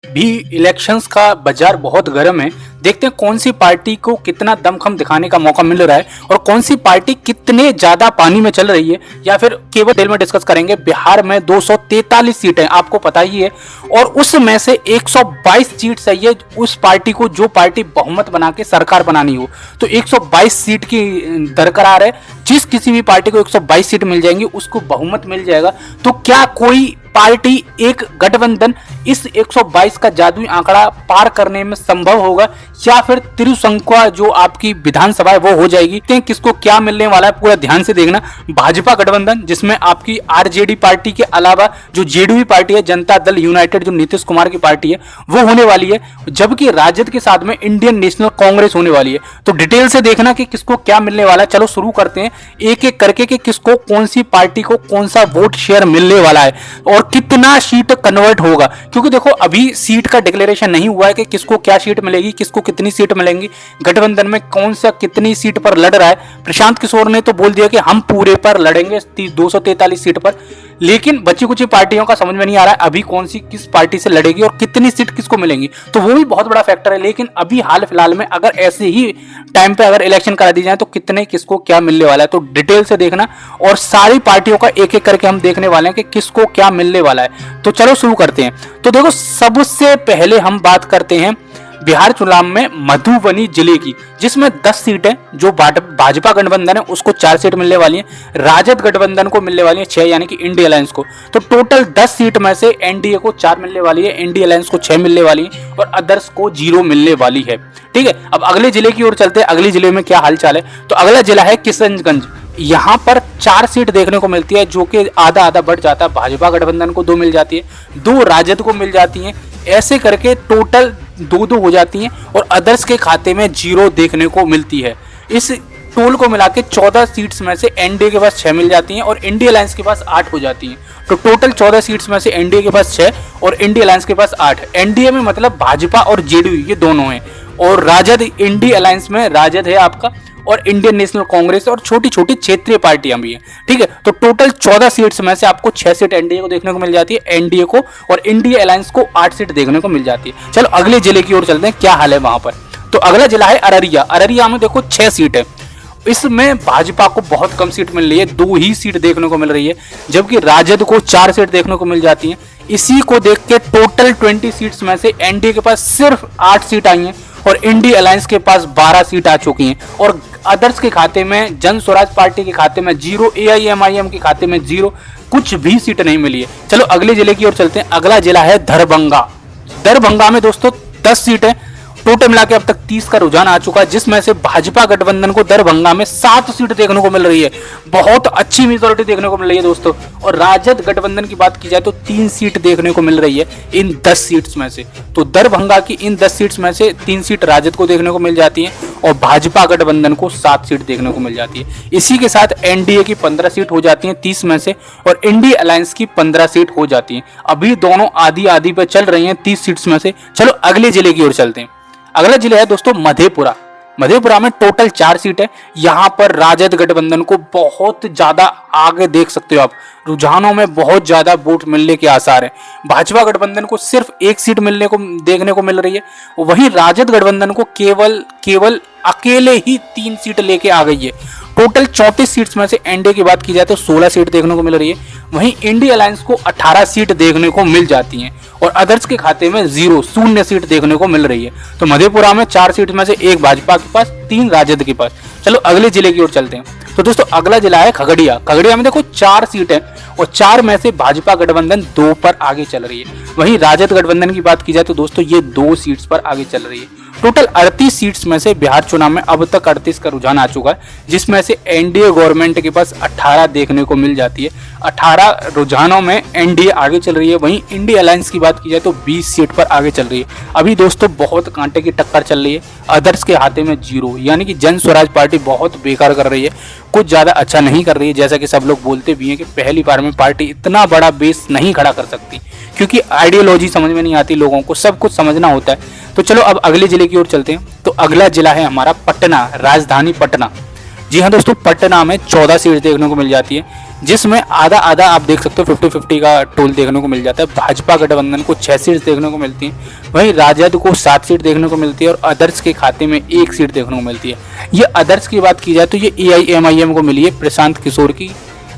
भी इलेक्शंस का बाजार बहुत गर्म है। देखते हैं कौन सी पार्टी को कितना दमखम दिखाने का मौका मिल रहा है और कौन सी पार्टी कितने ज्यादा पानी में चल रही है, या फिर केवल डिटेल में डिस्कस करेंगे। बिहार में 243 सीटें आपको पता ही है और उसमें से 122 सीट चाहिए उस पार्टी को जो पार्टी बहुमत बना के सरकार बनानी हो। तो 122 सीट की दरकरार है। जिस किसी भी पार्टी को 122 सीट मिल जाएंगी उसको बहुमत मिल जाएगा। तो क्या कोई पार्टी, एक गठबंधन इस 122 का जादुई आंकड़ा पार करने में संभव होगा, या फिर त्रिसंख्या जो आपकी विधानसभा है वो हो जाएगी? किसको क्या मिलने वाला है पूरा ध्यान से देखना। भाजपा गठबंधन जिसमें आपकी आरजेडी पार्टी के अलावा जो जेडीयू पार्टी है, जनता दल यूनाइटेड जो नीतीश कुमार की पार्टी है, वो होने वाली है, जबकि राजद के साथ में इंडियन नेशनल कांग्रेस होने वाली है। तो डिटेल से देखना कि किसको क्या मिलने वाला है। चलो शुरू करते हैं एक एक करके कि किसको, कौन सी पार्टी को कौन सा वोट शेयर मिलने वाला है और कितना सीट कन्वर्ट होगा। क्योंकि देखो अभी सीट का डिक्लेरेशन नहीं हुआ है कि किसको क्या सीट मिलेगी, किसको कितनी सीट मिलेंगी, गठबंधन में कौन सा कितनी सीट पर लड़ रहा है। प्रशांत किशोर ने तो बोल दिया कि हम पूरे पर लड़ेंगे 243 सीट पर, लेकिन बची कुछ पार्टियों का समझ में नहीं आ रहा है अभी कौन सी किस पार्टी से लड़ेगी और कितनी सीट किसको मिलेंगी। तो वो भी बहुत बड़ा फैक्टर है। लेकिन अभी हाल फिलहाल में अगर ऐसे ही टाइम पे अगर इलेक्शन करा दी जाए तो कितने किसको क्या मिलने वाला है, तो डिटेल से देखना और सारी पार्टियों का एक एक करके हम देखने वाले हैं कि किसको क्या मिलने वाला है। तो चलो शुरू करते हैं। तो देखो सबसे पहले हम बात करते हैं बिहार चुनाव में मधुबनी जिले की, जिसमें 10 सीटें जो भाजपा गठबंधन है उसको 4 सीट मिलने वाली हैं, राजद गठबंधन को मिलने वाली है 6, यानी कि इंडिया अलायंस को। तो टोटल 10 सीट में से एनडीए को 4 मिलने वाली है, इंडिया अलायंस को 6 मिलने वाली है और अदर्स को 0 मिलने वाली है। ठीक है, अब अगले जिले की ओर चलते हैं। अगले जिले में क्या हालचाल है, तो अगला जिला है किशनगंज। यहाँ पर 4 सीट देखने को मिलती है जो कि आधा आधा बढ़ जाता है। भाजपा गठबंधन को 2 मिल जाती है, 2 राजद को मिल जाती हैं, ऐसे करके टोटल 2-2 हो जाती हैं और अदर्स के खाते में 0 देखने को मिलती है। इस टोल को मिला के 14 सीट्स में से एनडीए के पास 6 मिल जाती हैं और इंडिया अलायंस के पास 8 हो जाती हैं। तो टोटल 14 सीट्स में से एनडीए के पास 6 और इंडिया अलायंस के पास 8। एनडीए में मतलब भाजपा और जेडीयू ये दोनों हैं, और राजद, इंडिया अलायंस में राजद है आपका और इंडियन नेशनल कांग्रेस और छोटी छोटी क्षेत्रीय पार्टियां भी हैं। ठीक है, तो टोटल 14 सीट्स में से आपको 6 सीट एनडीए को देखने को मिल जाती है, एनडीए को और इंडिया अलायंस को 8 सीट देखने को मिल जाती है। चलो अगले जिले की ओर चलते हैं, क्या हाल है वहां पर। तो अगला जिला है अररिया। अररिया में देखो 6 सीट है, इसमें भाजपा को बहुत कम सीट मिल रही है, 2 ही सीट देखने को मिल रही है, जबकि राजद को 4 सीट देखने को मिल जाती है। इसी को देख के टोटल 20 सीट्स में से एनडीए के पास सिर्फ 8 सीट आई हैं और इंडिया अलायंस के पास 12 सीट आ चुकी हैं और अदर्स के खाते में, जन स्वराज पार्टी के खाते में 0, एआईएमआईएम के खाते में 0, कुछ भी सीट नहीं मिली है। चलो अगले जिले की ओर चलते हैं। अगला जिला है दरभंगा। दरभंगा में दोस्तों 10 सीटें टोटल मिला के अब तक 30 का रुझान आ चुका है, जिसमें से भाजपा गठबंधन को दरभंगा में 7 सीट देखने को मिल रही है, बहुत अच्छी मेजोरिटी देखने को मिल रही है दोस्तों। और राजद गठबंधन की बात की जाए तो 3 सीट देखने को मिल रही है इन 10 सीट्स में से। तो दरभंगा की इन 10 सीट्स में से 3 सीट राजद को देखने को मिल जाती है और भाजपा गठबंधन को 7 सीट देखने को मिल जाती है। इसी के साथ एनडीए की 15 सीट हो जाती है 30 में से और इंडिया अलायंस की 15 सीट हो जाती है। अभी दोनों आधी आधी पे चल रही हैं 30 सीट्स में से। चलो अगले जिले की ओर चलते हैं। अगला जिला है दोस्तों मधेपुरा। मधेपुरा में टोटल 4 सीट है। यहाँ पर राजद गठबंधन को बहुत ज्यादा आगे देख सकते हो आप, रुझानों में बहुत ज्यादा वोट मिलने के आसार है। भाजपा गठबंधन को सिर्फ 1 सीट मिलने को देखने को मिल रही है, वहीं राजद गठबंधन को केवल अकेले ही 3 सीट लेके आ गई है। टोटल 34 सीट्स में से एनडीए की बात की जाए तो 16 सीट देखने को मिल रही है, वहीं इंडिया अलायंस को 18 सीट देखने को मिल जाती हैं और अदर्स के खाते में 0 सीट देखने को मिल रही है। तो मधेपुरा में 4 सीट में से 1 भाजपा के पास, 3 राजद के पास। चलो अगले जिले की ओर चलते हैं। तो दोस्तों अगला जिला है खगड़िया। खगड़िया में देखो 4 सीट है और 4 में से भाजपा गठबंधन 2 पर आगे चल रही है, वहीं राजद गठबंधन की बात की जाए तो दोस्तों ये 2 सीट्स पर आगे चल रही है। टोटल 38 सीट्स में से बिहार चुनाव में अब तक 38 का रुझान आ चुका है, जिसमें से एनडीए गवर्नमेंट के पास 18 देखने को मिल जाती है। 18 रुझानों में एनडीए आगे चल रही है, वहीं इंडिया अलायंस की बात की जाए तो 20 सीट पर आगे चल रही है। अभी दोस्तों बहुत कांटे की टक्कर चल रही है, अदर्स के हाथे में 0, यानी कि जन स्वराज पार्टी बहुत बेकार कर रही है, कुछ ज़्यादा अच्छा नहीं कर रही है। जैसा कि सब लोग बोलते भी हैं कि पहली बार में पार्टी इतना बड़ा बेस नहीं खड़ा कर सकती, क्योंकि आइडियोलॉजी समझ में नहीं आती लोगों को, सब कुछ समझना होता है। तो चलो अब अगले जिले की ओर चलते हैं। तो अगला जिला है हमारा पटना, राजधानी पटना। जी हाँ दोस्तों, पटना में 14 सीट देखने को मिल जाती है, जिसमें आधा आधा आप देख सकते हो 50-50 का टोल देखने को मिल जाता है। भाजपा गठबंधन को 6 सीट देखने को मिलती है, वहीं राजद को 7 सीट देखने को मिलती है और अदर्स के खाते में 1 सीट देखने को मिलती है। ये अदर्स की बात की जाए तो ये AIMIM को मिली है, प्रशांत किशोर की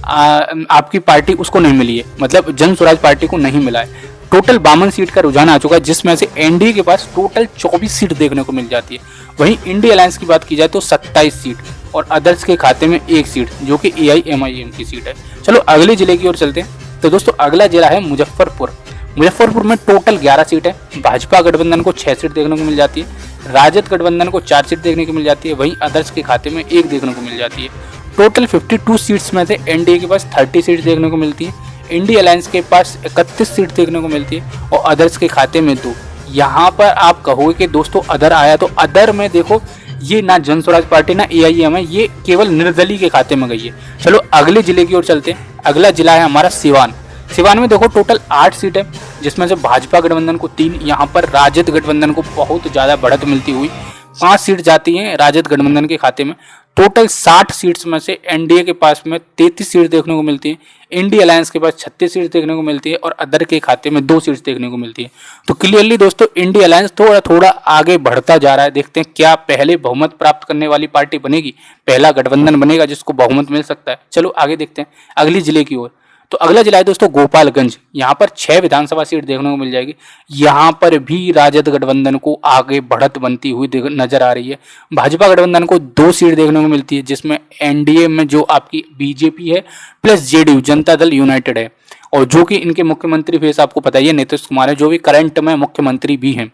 आपकी पार्टी उसको नहीं मिली है, मतलब जन स्वराज पार्टी को नहीं मिला है। टोटल 52 सीट का रुझान आ चुका है, जिसमें से एनडीए के पास टोटल 24 सीट देखने को मिल जाती है। वहीं इंडिया अलायंस की बात की जाए तो 27 सीट और अदर्स के खाते में 1 सीट, जो कि AIMIM की सीट है। चलो अगले जिले की ओर चलते हैं। तो दोस्तों अगला जिला है मुजफ्फरपुर। मुजफ्फरपुर में टोटल 11 सीट है। भाजपा गठबंधन को 6 सीट देखने को मिल जाती है, राजद गठबंधन को 4 सीट देखने को मिल जाती है, वहीं अदर्स के खाते में 1 देखने को मिल जाती है। टोटल 52 सीट्स में से एनडीए के पास 30 सीट देखने को मिलती है, इंडिया अलायंस के पास 31 सीट देखने को मिलती है और अदर्स के खाते में 2। यहाँ पर आप कहोगे कि दोस्तों अदर आया, तो अदर में देखो ये ना जन स्वराज पार्टी ना AIM है, ये केवल निर्दलीय के खाते में गई है। चलो अगले जिले की ओर चलते हैं। अगला जिला है हमारा सिवान। सिवान में देखो टोटल 8 सीट है, जिसमें से भाजपा गठबंधन को 3, यहाँ पर राजद गठबंधन को बहुत ज़्यादा बढ़त मिलती हुई 5 सीट जाती हैं राजद गठबंधन के खाते में। टोटल 60 सीट्स में से एनडीए के पास में 33 सीट देखने को मिलती है, इंडिया अलायंस के पास 36 सीट देखने को मिलती है और अदर के खाते में 2 सीट्स देखने को मिलती है। तो क्लियरली दोस्तों इंडिया अलायंस थोड़ा थोड़ा आगे बढ़ता जा रहा है। देखते हैं क्या पहले बहुमत प्राप्त करने वाली पार्टी बनेगी, पहला गठबंधन बनेगा जिसको बहुमत मिल सकता है। चलो आगे देखते हैं अगली जिले की ओर। तो अगला जिला है दोस्तों गोपालगंज। यहाँ पर 6 विधानसभा सीट देखने को मिल जाएगी। यहाँ पर भी राजद गठबंधन को आगे बढ़त बनती हुई नजर आ रही है। भाजपा गठबंधन को 2 सीट देखने को मिलती है, जिसमें एनडीए में जो आपकी बीजेपी है plus JDU Janata Dal United है, और जो कि इनके मुख्यमंत्री फेस आपको पता ही है नीतीश कुमार है, जो भी करंट में मुख्यमंत्री भी हैं।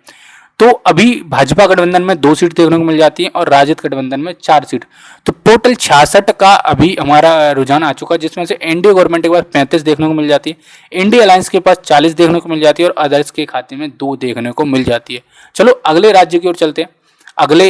तो अभी भाजपा गठबंधन में 2 सीट देखने को मिल जाती है और राजद गठबंधन में 4 सीट। तो टोटल 66 का अभी हमारा रुझान आ चुका है, जिसमें से एनडीए गवर्नमेंट के पास 35 देखने को मिल जाती है, इंडिया अलायंस के पास 40 देखने को मिल जाती है और अदर्स के खाते में 2 देखने को मिल जाती है। चलो अगले राज्य की ओर चलते हैं, अगले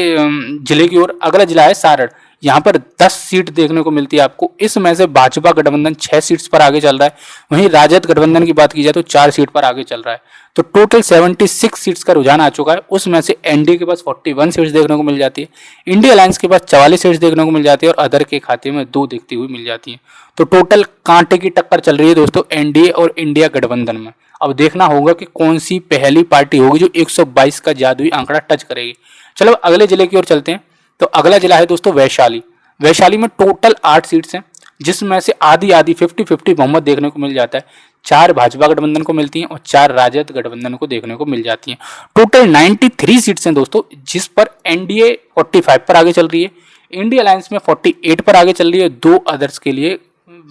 जिले की ओर। अगला जिला है सारण। यहाँ पर 10 सीट देखने को मिलती है आपको। इसमें से भाजपा गठबंधन 6 सीट्स पर आगे चल रहा है, वहीं राजद गठबंधन की बात की जाए तो 4 सीट पर आगे चल रहा है। तो टोटल 76 सीट्स का रुझान आ चुका है। उसमें से एनडीए के पास 41 सीट्स देखने को मिल जाती है, इंडिया अलायंस के पास 44 सीट्स देखने को मिल जाती है और अदर के खाते में 2 देखती हुई मिल जाती है। तो टोटल कांटे की टक्कर चल रही है दोस्तों एनडीए और इंडिया गठबंधन में। अब देखना होगा कि कौन सी पहली पार्टी होगी जो 122 का जादुई आंकड़ा टच करेगी। चलो अगले जिले की ओर चलते हैं। तो अगला जिला है दोस्तों वैशाली। वैशाली में टोटल 8 सीट्स हैं, जिसमें से आधी आधी 50-50 बहुमत देखने को मिल जाता है। 4 भाजपा गठबंधन को मिलती हैं और 4 राजद गठबंधन को देखने को मिल जाती हैं। टोटल 93 सीट्स हैं दोस्तों, जिस पर एनडीए 45 पर आगे चल रही है, इंडिया अलायंस में 48 पर आगे चल रही है, 2 अदर्स के लिए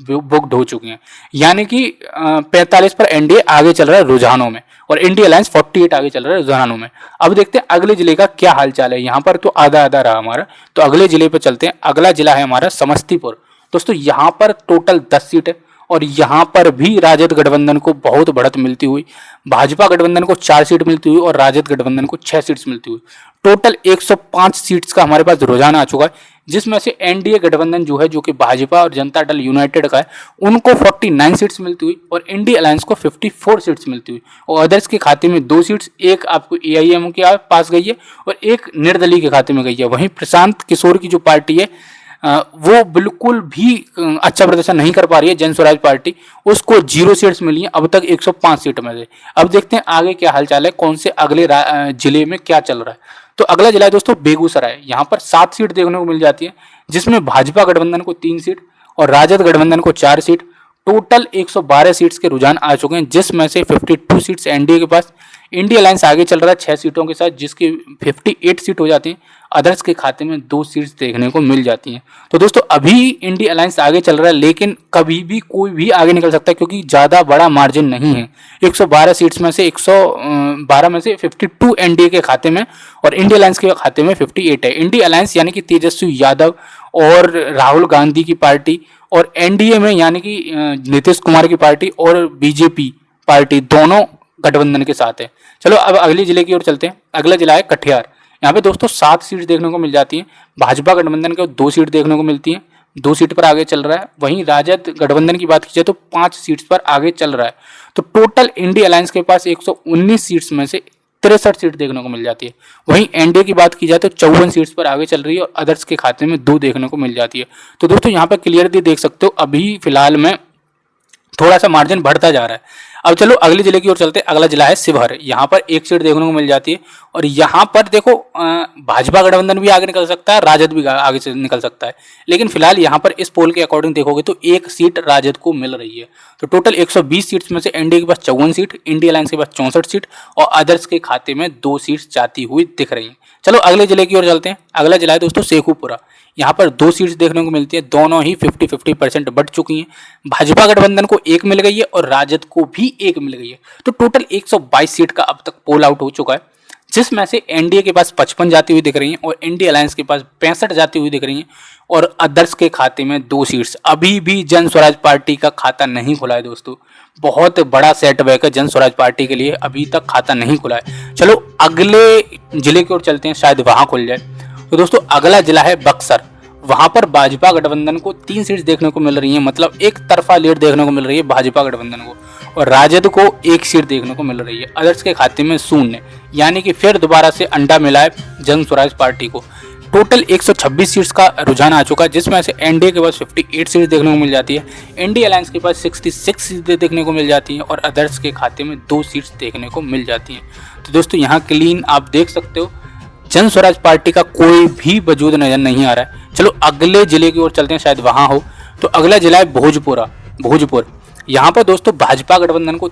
बुक्ड हो चुके हैं। यानी कि 45 पर एनडीए आगे चल रहा है रुझानों में और इंडिया अलायंस 48 आगे चल रहा है रुझानों में। अब देखते हैं अगले जिले का क्या हालचाल है। यहाँ पर तो आधा आधा रहा हमारा, तो अगले जिले पर चलते हैं। अगला जिला है हमारा समस्तीपुर। दोस्तों यहाँ पर टोटल 10 सीट है और यहाँ पर भी राजद गठबंधन को बहुत बढ़त मिलती हुई, भाजपा गठबंधन को 4 सीट मिलती हुई और राजद गठबंधन को 6 सीट्स मिलती हुई। टोटल 105 सीट्स का हमारे पास रुझान आ चुका है, जिसमें से एनडीए गठबंधन जो है, जो कि भाजपा और जनता दल यूनाइटेड का है, उनको 49 सीट्स मिलती हुई और इंडिया अलायंस को 54 सीट्स मिलती हुई और अदर्स के खाते में 2 सीट्स, एक आपको AIM के पास गई है और एक निर्दलीय के खाते में गई है। वहीं प्रशांत किशोर की जो पार्टी है वो बिल्कुल भी अच्छा प्रदर्शन नहीं कर पा रही है, जन स्वराज पार्टी, उसको 0 सीट्स मिली है अब तक 105 सीट में से। अब देखते हैं आगे क्या हालचाल है, कौन से अगले जिले में क्या चल रहा है। तो अगला जिला है दोस्तों बेगूसराय। यहाँ पर 7 सीट देखने को मिल जाती है, जिसमें भाजपा गठबंधन को 3 सीट और राजद गठबंधन को 4 सीट। टोटल 112 सीट्स के रुझान आ चुके हैं, जिसमें से 52 सीट्स एनडीए के पास, इंडिया अलायंस आगे चल रहा है 6 सीटों के साथ, जिसकी 58 सीट हो जाती हैं, अदर्स के खाते में 2 सीट्स देखने को मिल जाती हैं। तो दोस्तों अभी इंडिया अलायंस आगे चल रहा है, लेकिन कभी भी कोई भी आगे निकल सकता है, क्योंकि ज़्यादा बड़ा मार्जिन नहीं है। 112 सीट्स में से 112 में से 52 एनडीए के खाते में और इंडिया अलायंस के खाते में 58 है। इंडिया अलायंस यानी कि तेजस्वी यादव और राहुल गांधी की पार्टी, और एनडीए में यानी कि नीतीश कुमार की पार्टी और बीजेपी पार्टी, दोनों गठबंधन के साथ है। चलो अब अगले जिले की ओर चलते हैं। अगला जिला है कटिहार। यहाँ पे दोस्तों 7 सीट देखने को मिल जाती हैं। भाजपा गठबंधन को 2 सीट देखने को मिलती हैं, 2 सीट पर आगे चल रहा है। वहीं राजद गठबंधन की बात की जाए तो 5 सीट्स पर आगे चल रहा है। तो टोटल इंडिया अलायंस के पास 119 सीट्स में से 63 सीट देखने को मिल जाती है। वहीं एनडीए की बात की जाए तो 54 सीट्स पर आगे चल रही है और अदर्स के खाते में 2 देखने को मिल जाती है। तो दोस्तों यहाँ पर क्लियरली देख सकते हो अभी फिलहाल में थोड़ा सा मार्जिन बढ़ता जा रहा है। अब चलो अगले जिले की ओर चलते हैं। अगला जिला है शिवहर। यहाँ पर 1 सीट देखने को मिल जाती है और यहाँ पर देखो भाजपा गठबंधन भी आगे निकल सकता है, राजद भी आगे से निकल सकता है, लेकिन फिलहाल यहाँ पर इस पोल के अकॉर्डिंग देखोगे तो 1 सीट राजद को मिल रही है। तो टोटल 120 सीट्स में से एनडीए के पास 54 सीट, इंडिया अलायंस के पास 64 सीट और अदर्स के खाते में 2 सीट्स जाती हुई दिख रही हैं। चलो अगले जिले की ओर चलते हैं। अगला जिला है दोस्तों शेखुपुरा। यहाँ पर 2 सीट्स देखने को मिलती है, दोनों ही 50-50% बढ़ चुकी हैं। भाजपा गठबंधन को 1 मिल गई है और राजद को भी 1 मिल गई है। तो टोटल 122 सीट का अब तक पोल आउट हो चुका है, जिसमें से एनडीए के पास 55 जाती हुई दिख रही हैं और इंडिया अलायंस के पास 65 जाती हुई दिख रही हैं और अदर्स के खाते में 2 सीट्स। अभी भी जन स्वराज पार्टी का खाता नहीं खुला है दोस्तों, बहुत बड़ा सेटबैक है जन स्वराज पार्टी के लिए, अभी तक खाता नहीं खुला है। चलो अगले जिले की ओर चलते हैं, शायद वहां खुल जाए। तो दोस्तों अगला जिला है बक्सर। वहां पर भाजपा गठबंधन को 3 सीट्स देखने को मिल रही हैं, मतलब एक तरफा लीड देखने को मिल रही है भाजपा गठबंधन को, और राजद को 1 सीट देखने को मिल रही है। अदर्स के खाते में 0, यानी कि फिर दोबारा से अंडा मिला है जन स्वराज पार्टी को। टोटल 126 सीट्स का रुझान आ चुका है, जिसमें से एनडीए के पास 58 सीट्स देखने को मिल जाती है, इंडिया अलायंस के पास 66 सीट्स देखने को मिल जाती हैं और अदर्स के खाते में 2 सीट्स देखने को मिल जाती हैं। तो दोस्तों यहाँ क्लीन आप देख सकते हो जन स्वराज पार्टी का कोई भी वजूद नजर नहीं आ रहा है। चलो अगले जिले की ओर चलते हैं, शायद वहां हो। तो अगला जिला है भोजपुर। यहाँ पर दोस्तों भाजपा गठबंधन को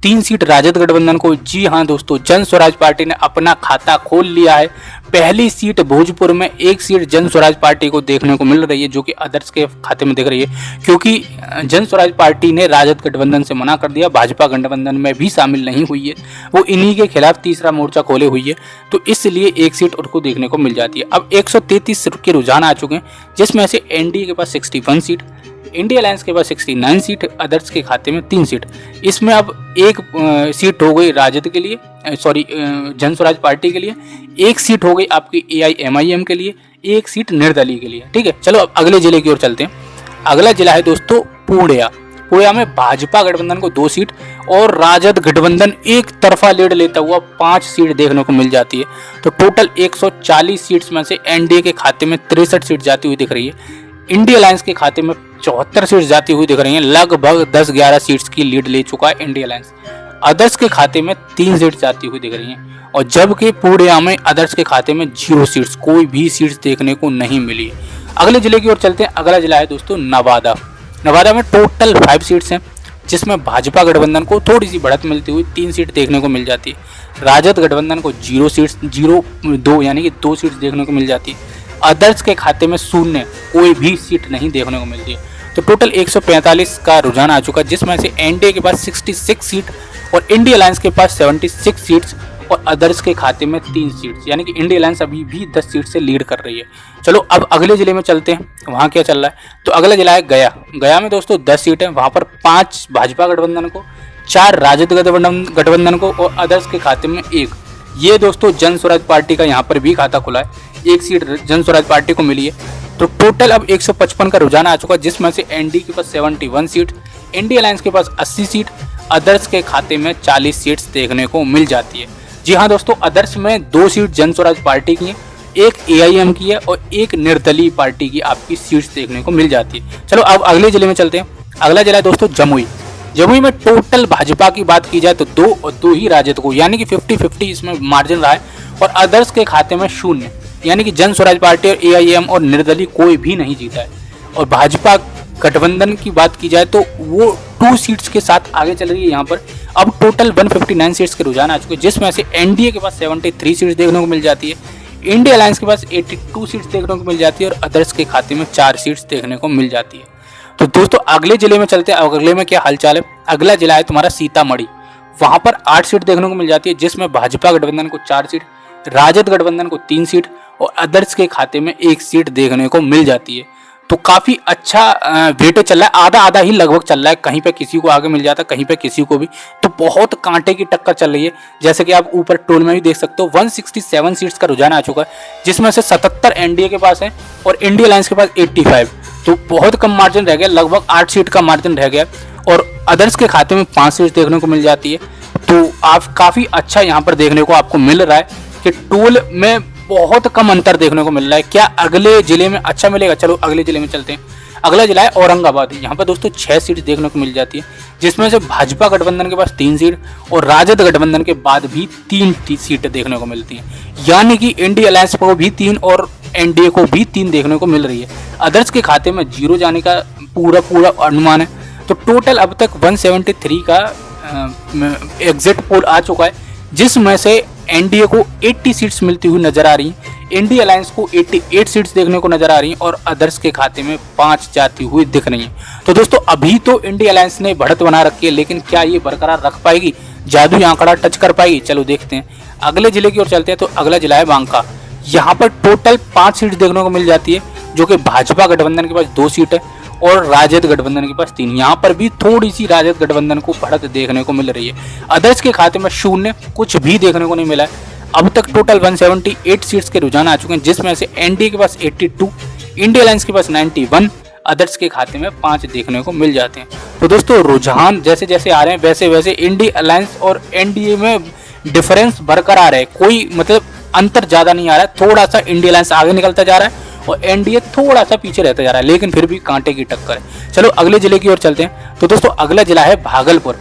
3 सीट राजद गठबंधन को। जी हाँ दोस्तों, जन स्वराज पार्टी ने अपना खाता खोल लिया है। पहली सीट भोजपुर में 1 सीट जन स्वराज पार्टी को देखने को मिल रही है, जो कि अदर्स के खाते में दिख रही है, क्योंकि जन स्वराज पार्टी ने राजद गठबंधन से मना कर दिया, भाजपा गठबंधन में भी शामिल नहीं हुई है, वो इन्हीं के खिलाफ तीसरा मोर्चा खोले हुई है, तो इसलिए 1 सीट उनको देखने को मिल जाती है। अब 133 के रुझान आ चुके हैं, जिसमें से एनडीए के पास 61 सीट, इंडिया अलायंस के पास 69 सीट, अदर्स के खाते में 3 सीट। इसमें अब 1 सीट हो गई राजद के लिए, जन स्वराज पार्टी के लिए, 1 सीट हो गई आपकी AIMIM के लिए, 1 सीट निर्दलीय के लिए। ठीक है, चलो अब अगले जिले की ओर चलते हैं। अगला जिला है दोस्तों पूर्णिया में भाजपा गठबंधन को 2 सीट और राजद गठबंधन एक तरफा लीड लेता हुआ 5 सीट देखने को मिल जाती है। तो टोटल 140 सीट्स में से एनडीए के खाते में 63 सीट जाती हुई दिख रही है, इंडिया अलायंस के खाते में 74 सीट्स जाती हुई दिख रही हैं। लगभग 10-11 सीट्स की लीड ले चुका है इंडिया अलायंस। अदर्स के खाते में 3 सीट्स जाती हुई दिख रही हैं, और जबकि पूर्णिया में अदर्स के खाते में 0 सीट्स, कोई भी सीट्स देखने को नहीं मिली। अगले जिले की ओर चलते हैं। अगला जिला है दोस्तों नवादा में टोटल 5 सीट्स हैं, जिसमें भाजपा गठबंधन को थोड़ी सी बढ़त मिलती हुई 3 सीट देखने को मिल जाती है, राजद गठबंधन को 2 यानी कि 2 सीट्स देखने को मिल जाती है, अदर्स के खाते में 0, कोई भी सीट नहीं देखने को मिलती है। तो टोटल 145 का रुझान आ चुका है, जिसमें से एनडीए के पास 66 सीट और इंडिया अलायंस के पास 76 सीट्स और अदर्स के खाते में 3 सीट्स, यानी कि इंडिया अलायंस अभी भी 10 सीट से लीड कर रही है। चलो अब अगले जिले में चलते हैं, वहाँ क्या चल रहा है। तो अगला जिला है गया में दोस्तों 10 सीट है, वहाँ पर 5 भाजपा गठबंधन को, 4 राजद गठबंधन को और अदर्स के खाते में 1। ये दोस्तों जन स्वराज पार्टी का यहाँ पर भी खाता खुला है, 1 सीट जन स्वराज पार्टी को मिली है। तो टोटल अब 155 का रुझान आ चुका है, जिसमें से एनडीए के पास 71 सीट, इंडिया अलायंस के पास 80 सीट, अदर्स के खाते में 40 सीट्स देखने को मिल जाती है। जी हाँ दोस्तों, अदर्स में 2 सीट जन स्वराज पार्टी की है, 1 AIM की है और 1 निर्दलीय पार्टी की आपकी सीट्स देखने को मिल जाती है। चलो अब अगले जिले में चलते हैं। अगला जिला है दोस्तों जमुई में टोटल भाजपा की बात की जाए तो 2 और 2 ही राजद को, यानी कि 50-50 इसमें मार्जिन रहा है, और अदर्स के खाते में 0, यानी कि जन स्वराज पार्टी और AIM और निर्दलीय कोई भी नहीं जीता है। और भाजपा गठबंधन की बात की जाए तो वो 2 सीट्स के साथ आगे चल रही है। यहाँ पर अब टोटल 159 सीट्स के रुझान आ चुके हैं, जिसमें से एनडीए के पास 73 सीट्स देखने को मिल जाती है, इंडिया अलायंस के पास 82 सीट्स देखने को मिल जाती है और अदर्स के खाते में 4 सीट्स देखने को मिल जाती है। तो दोस्तों अगले जिले में चलते हैं। अगले में क्या हालचाल है। अगला जिला है तुम्हारा सीतामढ़ी, वहाँ पर 8 सीट देखने को मिल जाती है, जिसमें भाजपा गठबंधन को 4 सीट, राजद गठबंधन को 3 सीट और अदर्स के खाते में 1 सीट देखने को मिल जाती है। तो काफ़ी अच्छा वेटेज चल रहा है, आधा आधा ही लगभग चल रहा है, कहीं पे किसी को आगे मिल जाता है, कहीं पे किसी को भी। तो बहुत कांटे की टक्कर चल रही है, जैसे कि आप ऊपर टोल में भी देख सकते हो। 167 सीट्स का रुझान आ चुका है, जिसमें से 77 एनडीए के पास है और इंडिया अलायंस के पास 85। तो बहुत कम मार्जिन रह गया, लगभग 8 सीट का मार्जिन रह गया और अदर्स के खाते में 5 सीट देखने को मिल जाती है। तो आप काफी अच्छा यहाँ पर देखने को आपको मिल रहा है कि टोल में बहुत कम अंतर देखने को मिल रहा है। क्या अगले जिले में अच्छा मिलेगा? चलो अगले जिले में चलते हैं। अगला जिला है औरंगाबाद। यहाँ पर दोस्तों 6 सीट देखने को मिल जाती है, जिसमें से भाजपा गठबंधन के पास 3 सीट और राजद गठबंधन के बाद भी 3 सीटें देखने को मिलती हैं। यानी कि इंडिया अलायंस को भी 3 और एनडीए को भी 3 देखने को मिल रही है। अदर्स के खाते में 0 जाने का पूरा अनुमान है। तो टोटल अब तक 173 का एग्जिट पोल आ चुका है, जिसमें से एनडीए को 80 सीट्स मिलती हुई नजर आ रही हैं, इंडिया अलायंस को 88 सीट्स देखने को नजर आ रही हैं और अदर्स के खाते में 5 जाती हुई दिख रही हैं। तो दोस्तों अभी तो इंडिया अलायंस ने बढ़त बना रखी है, लेकिन क्या ये बरकरार रख पाएगी? जादुई आंकड़ा टच कर पाएगी? चलो देखते हैं। अगले जिले की ओर चलते हैं। तो अगला जिला है बांका। यहाँ पर टोटल 5 सीट देखने को मिल जाती है, जो कि भाजपा गठबंधन के पास 2 सीट है और राजद गठबंधन के पास 3। यहाँ पर भी थोड़ी सी राजद गठबंधन को बढ़त देखने को मिल रही है। अदर्स के खाते में 0, कुछ भी देखने को नहीं मिला है। अब तक टोटल 178 सीट्स के रुझान आ चुके हैं, जिसमें से एनडीए के पास 82, इंडिया अलायंस के पास 91, अदर्स के खाते में 5 देखने को मिल जाते हैं। तो दोस्तों रुझान जैसे जैसे आ रहे हैं वैसे वैसे इंडिया अलायंस और एनडीए में डिफरेंस बरकरार है। कोई मतलब अंतर ज्यादा नहीं आ रहा है। थोड़ा सा इंडिया अलायंस आगे निकलता जा रहा है और एनडीए थोड़ा सा पीछे रहता जा रहा है, लेकिन फिर भी कांटे की टक्कर है। चलो अगले जिले की ओर चलते हैं। तो दोस्तों अगला जिला है भागलपुर।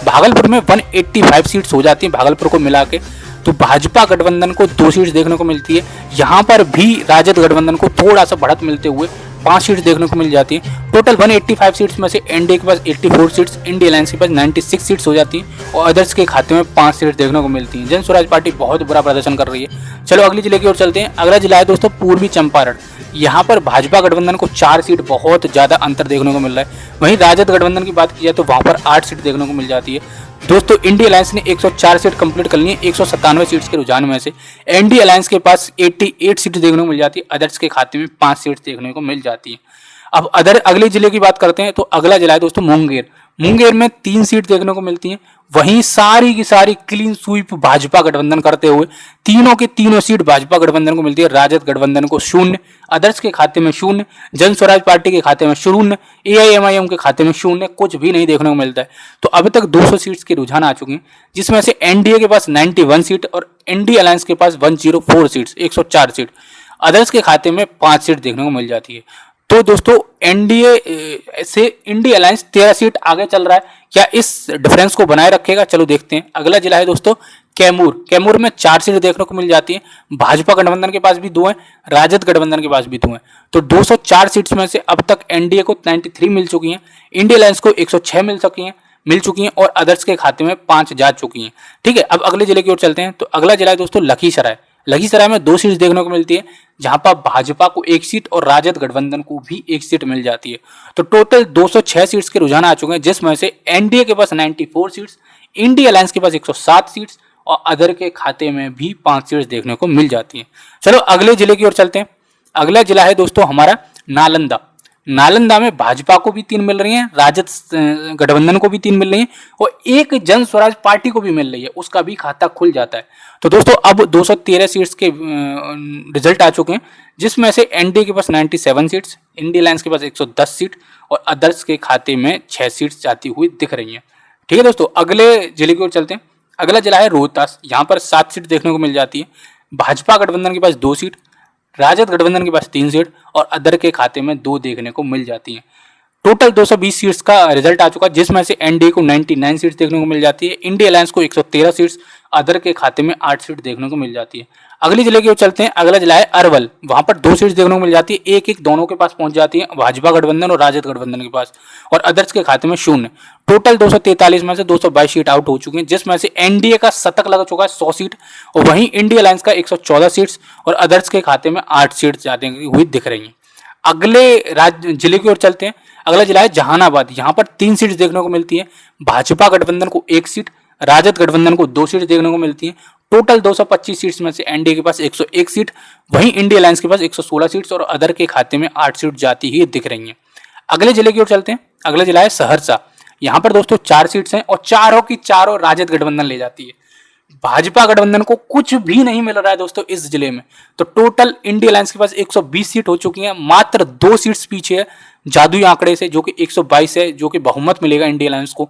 भागलपुर में 185 सीट्स हो जाती हैं भागलपुर को मिला के। तो भाजपा गठबंधन को 2 सीट्स देखने को मिलती है। यहाँ पर भी राजद गठबंधन को थोड़ा सा बढ़त मिलते हुए 5 सीट्स देखने को मिल जाती है। टोटल 185 सीट्स में से एनडीए के पास 84 सीट्स, इंडिया अलायंस के पास 96 सीट्स हो जाती हैं और अदर्स के खाते में 5 सीट्स देखने को मिलती हैं। जन स्वराज पार्टी बहुत बुरा प्रदर्शन कर रही है। चलो अगले जिले की ओर चलते हैं। अगला जिला है दोस्तों पूर्वी चंपारण। यहाँ पर भाजपा गठबंधन को 4 सीट बहुत ज्यादा अंतर देखने को मिल रहा है। वहीं राजद गठबंधन की बात की जाए तो वहां पर 8 सीट देखने को मिल जाती है। दोस्तों इंडिया अलायंस ने 104 सीट कंप्लीट कर ली है 197 सीट्स के रुझान में से। इंडिया अलायंस के पास 88 सीट देखने को मिल जाती है, अदर्स के खाते में 5 सीट्स देखने को मिल जाती है। अब अगले जिले की बात करते हैं। तो अगला जिला है दोस्तों मुंगेर। मुंगेर में 3 सीट देखने को मिलती हैं। वहीं सारी की सारी क्लीन स्वीप भाजपा गठबंधन करते हुए तीनों के तीनों सीट भाजपा गठबंधन को मिलती है। राजद गठबंधन को 0, अदर्स के खाते में 0, जन स्वराज पार्टी के खाते में 0, एआईएमआईएम के खाते में 0, कुछ भी नहीं देखने को मिलता है। तो अभी तक 200 सीट्स के रुझान आ चुके हैं, जिसमें से एनडीए के पास 91 सीट और इंडिया अलायंस के पास 104 सीट्स, 104 सीट, अदर्स के खाते में 5 सीट देखने को मिल जाती है। तो दोस्तों एनडीए से इंडिया अलायंस 13 सीट आगे चल रहा है। क्या इस डिफरेंस को बनाए रखेगा? चलो देखते हैं। अगला जिला है दोस्तों कैमूर। कैमूर में 4 सीट देखने को मिल जाती है। भाजपा गठबंधन के पास भी 2 हैं, राजद गठबंधन के पास भी 2 हैं। तो 204 सीट्स में से अब तक एनडीए को 93 मिल चुकी हैं, इंडिया अलायंस को 106 मिल चुकी हैं और अदर्स के खाते में 5 जा चुकी हैं। ठीक है, अब अगले जिले की ओर चलते हैं। तो अगला जिला है दोस्तों लखीसराय। लखीसराय में 2 सीट्स देखने को मिलती है, जहां पर भाजपा को 1 सीट और राजद गठबंधन को भी 1 सीट मिल जाती है। तो टोटल 206 सीट्स के रुझान आ चुके हैं, जिसमें से एनडीए के पास 94 सीट्स, इंडिया अलायंस के पास 107 सीट्स और अदर के खाते में भी 5 सीट्स देखने को मिल जाती हैं। चलो अगले जिले की ओर चलते हैं। अगला जिला है दोस्तों हमारा नालंदा। नालंदा में भाजपा को भी 3 मिल रही हैं, राजद गठबंधन को भी 3 मिल रही हैं और एक जन स्वराज पार्टी को भी मिल रही है, उसका भी खाता खुल जाता है। तो दोस्तों अब 213 सीट्स के रिजल्ट आ चुके हैं, जिसमें से एनडीए के पास 97 सीट्स, इंडिया अलायंस के पास 110 सीट और अदर्स के खाते में 6 सीट्स जाती हुई दिख रही हैं। ठीक है दोस्तों, अगले जिले की ओर चलते हैं। अगला जिला है रोहतास। यहाँ पर 7 सीट देखने को मिल जाती है। भाजपा गठबंधन के पास 2 सीट, राजद गठबंधन के पास 3 सीट और अदर के खाते में 2 देखने को मिल जाती हैं। टोटल 220 सीट्स का रिजल्ट आ चुका है, जिसमें से एनडीए को 99 सीट्स देखने को मिल जाती है, इंडिया अलायंस को 113 सीट्स, अदर के खाते में 8 सीट देखने को मिल जाती है। अगले जिले की ओर चलते हैं। अगला जिला है अरवल। वहां पर 2 सीट्स देखने को मिल जाती है, एक दोनों के पास पहुंच जाती है, भाजपा गठबंधन और राजद गठबंधन के पास, और अदर्स के खाते में 0। टोटल 243 में से 222 सीट आउट हो चुकी हैं, जिसमें से एनडीए का शतक लग चुका है 100 सीट और वहीं इंडिया अलायंस का 114 सीट्स और अदर्स के खाते में 8 सीट जाती हुई दिख रही हैं। अगले जिले की ओर चलते हैं। अगला जिला है जहानाबाद। यहाँ पर 3 सीट्स देखने को मिलती है, भाजपा गठबंधन को 1 सीट, राजद गठबंधन को 2 सीट देखने को मिलती है। टोटल 225 सीट्स में से एनडीए के पास 101 सीट, वहीं इंडिया अलायंस के पास 116 सीट्स और अदर के खाते में 8 सीट जाती ही दिख रही हैं। अगले जिले की ओर चलते हैं। अगला जिला है सहरसा। यहाँ पर दोस्तों 4 सीट्स हैं और चारों की चारों राजद गठबंधन ले जाती है। भाजपा गठबंधन को कुछ भी नहीं मिल रहा है दोस्तों इस जिले में। तो टोटल इंडिया अलायंस के पास 120 सीट हो चुकी हैं, मात्र 2 सीट्स पीछे है जादुई आंकड़े से, जो कि 122 है, जो कि बहुमत मिलेगा इंडिया अलायंस को।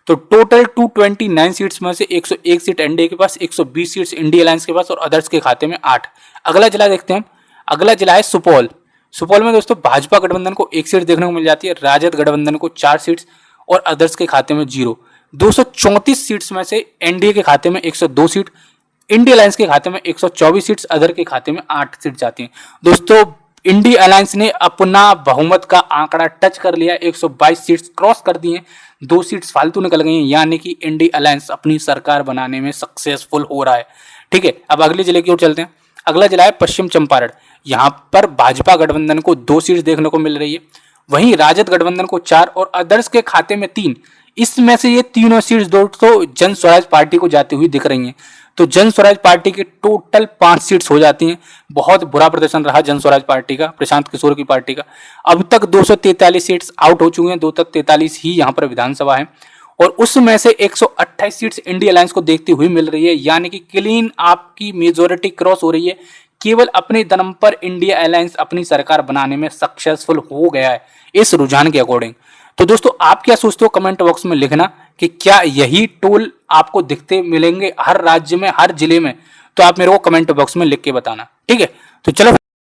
तो टोटल 229 सीट्स में से 101 सीट एनडीए के पास, 120 सीट्स इंडिया अलायंस के पास और अदर्स के खाते में 8। अगला जिला देखते हैं हम। अगला जिला है सुपौल। सुपौल में दोस्तों भाजपा गठबंधन को 1 सीट देखने को मिल जाती है, राजद गठबंधन को 4 सीट्स और अदर्स के खाते में 0। 234 सीट्स में से एनडीए के खाते में 102 सीट, इंडिया अलायंस के खाते में 124 सीट्स, अदर के खाते में 8 सीट जाती हैं। दोस्तों इंडिया अलायंस ने अपना बहुमत का आंकड़ा टच कर लिया, 122 सीट्स क्रॉस कर दी हैं, 2 सीट्स फालतू निकल गई हैं, यानी कि इंडिया अलायंस अपनी सरकार बनाने में सक्सेसफुल हो रहा है। ठीक है, अब अगले जिले की ओर चलते हैं। अगला जिला है पश्चिम चंपारण। यहाँ पर भाजपा गठबंधन को 2 सीट्स देखने को मिल रही है, वहीं राजद गठबंधन को 4 और अदर्स के खाते में 3। इसमें से ये तीनों सीट्स दोस्तों जन स्वराज पार्टी को जाती हुई दिख रही हैं। तो जन स्वराज पार्टी की टोटल 5 सीट्स हो जाती हैं। बहुत बुरा प्रदर्शन रहा जन स्वराज पार्टी का, प्रशांत किशोर की पार्टी का। अब तक 243 सीट्स आउट हो चुकी हैं, 243 ही यहाँ पर विधानसभा है और उसमें से 128 सीट्स इंडिया अलायंस को देखती हुई मिल रही है, यानी कि क्लीन आपकी मेजोरिटी क्रॉस हो रही है। केवल अपने दम पर इंडिया अलायंस अपनी सरकार बनाने में सक्सेसफुल हो गया है इस रुझान के अकॉर्डिंग। तो दोस्तों आप क्या सोचते हो, कमेंट बॉक्स में लिखना कि क्या यही टूल आपको दिखते मिलेंगे हर राज्य में, हर जिले में। तो आप मेरे को कमेंट बॉक्स में लिख के बताना। ठीक है, तो चलो।